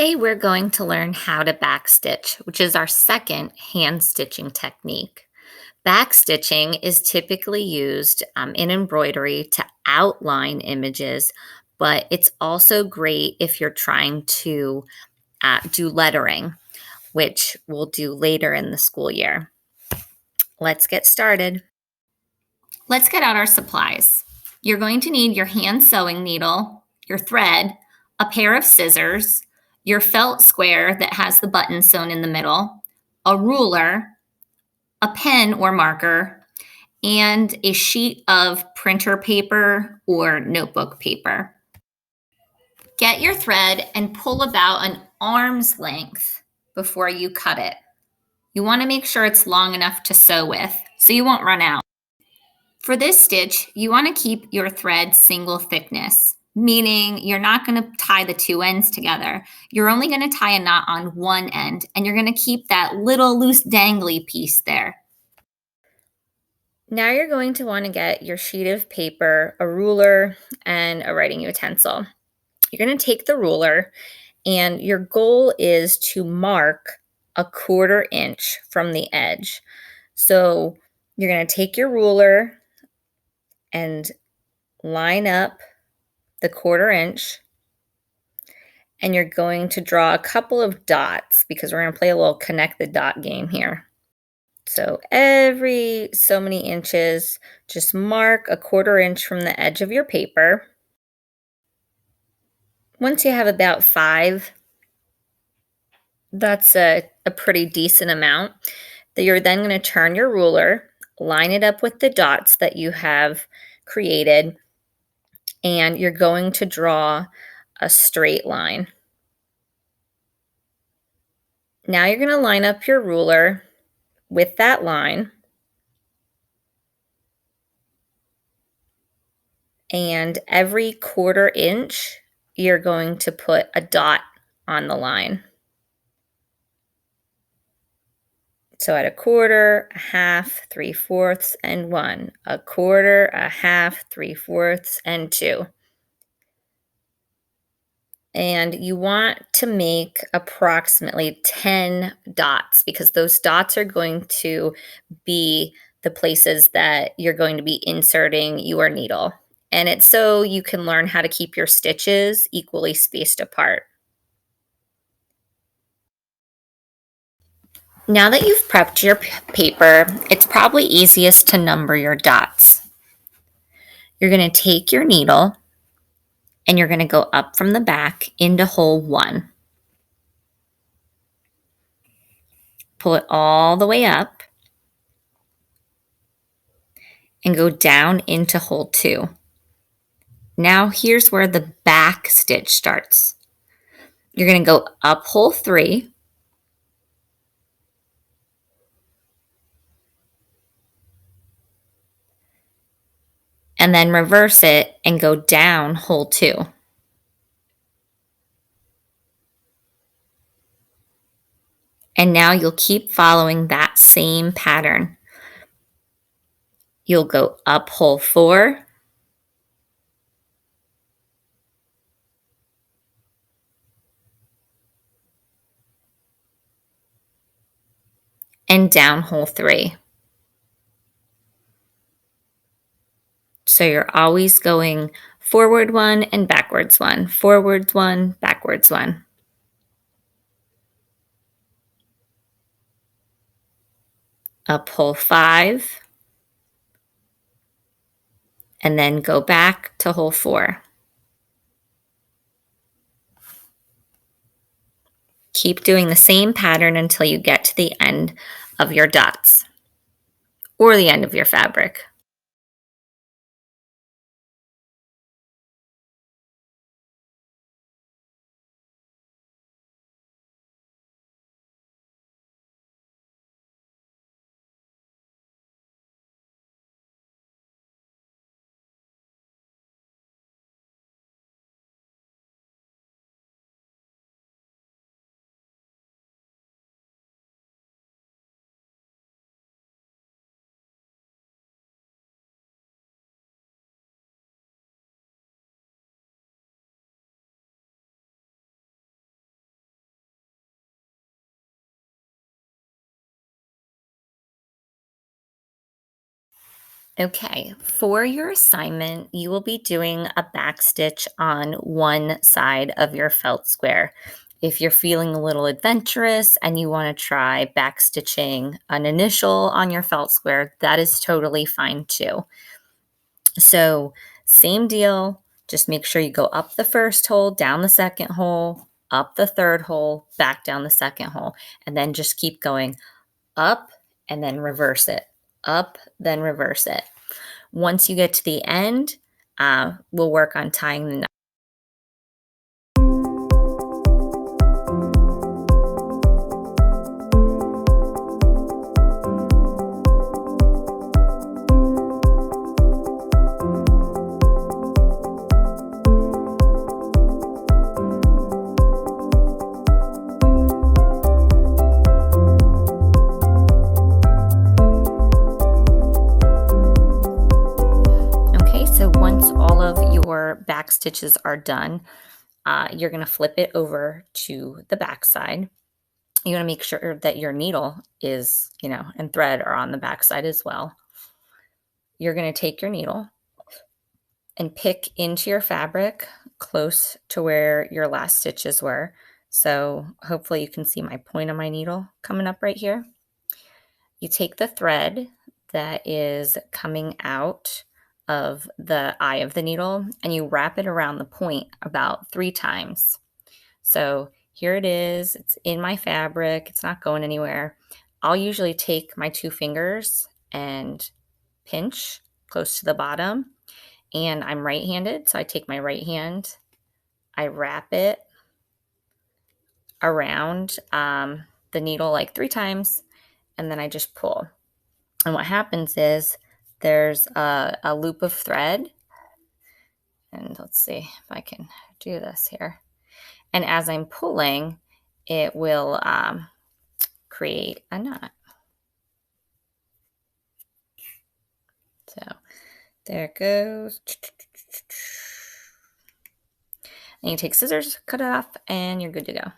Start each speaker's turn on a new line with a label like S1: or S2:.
S1: Today we're going to learn how to backstitch, which is our second hand stitching technique. Backstitching is typically used in embroidery to outline images, but it's also great if you're trying to do lettering, which we'll do later in the school year. Let's get started. Let's get out our supplies. You're going to need your hand sewing needle, your thread, a pair of scissors, your felt square that has the button sewn in the middle, a ruler, a pen or marker, and a sheet of printer paper or notebook paper. Get your thread and pull about an arm's length before you cut it. You want to make sure it's long enough to sew with so you won't run out. For this stitch, you want to keep your thread single thickness, meaning you're not going to tie the two ends together. You're only going to tie a knot on one end, and you're going to keep that little loose dangly piece there. Now you're going to want to get your sheet of paper, a ruler, and a writing utensil. You're going to take the ruler, and your goal is to mark a 1/4 inch from the edge. So you're going to take your ruler and line up the 1/4 inch, and you're going to draw a couple of dots because we're going to play a little connect the dot game here. So every so many inches, just mark a 1/4 inch from the edge of your paper. Once you have about 5, that's a pretty decent amount. That you're then going to turn your ruler, line it up with the dots that you have created, and you're going to draw a straight line. Now you're going to line up your ruler with that line, and every 1/4 inch, you're going to put a dot on the line. So at 1/4, a half, 3/4, and 1. A 1/4, a half, 3/4, and 2. And you want to make approximately 10 dots because those dots are going to be the places that you're going to be inserting your needle. And it's so you can learn how to keep your stitches equally spaced apart. Now that you've prepped your paper, it's probably easiest to number your dots. You're going to take your needle and you're going to go up from the back into hole 1. Pull it all the way up and go down into hole 2. Now here's where the back stitch starts. You're going to go up hole 3, and then reverse it and go down hole 2. And now you'll keep following that same pattern. You'll go up hole 4, and down hole 3. So you're always going forward 1 and backwards 1, forwards 1, backwards 1. Up hole 5, and then go back to hole 4. Keep doing the same pattern until you get to the end of your dots or the end of your fabric. Okay, for your assignment, you will be doing a back stitch on one side of your felt square. If you're feeling a little adventurous and you want to try back stitching an initial on your felt square, that is totally fine too. So, same deal, just make sure you go up the first hole, down the second hole, up the third hole, back down the second hole, and then just keep going up and then reverse it, up, then reverse it. Once you get to the end, we'll work on tying the knot. Okay, so once all of your back stitches are done, you're going to flip it over to the back side. You want to make sure that your needle is, and thread are on the back side as well. You're going to take your needle and pick into your fabric close to where your last stitches were. So hopefully you can see my point of my needle coming up right here. You take the thread that is coming out of the eye of the needle and you wrap it around the point about 3 times. So here it is, it's in my fabric, it's not going anywhere. I'll usually take my 2 fingers and pinch close to the bottom, and I'm right-handed, so I take my right hand, I wrap it around the needle like 3 times, and then I just pull. And what happens is there's a loop of thread, and let's see if I can do this here. And as I'm pulling, it will create a knot. So there it goes. And you take scissors, cut it off, and you're good to go.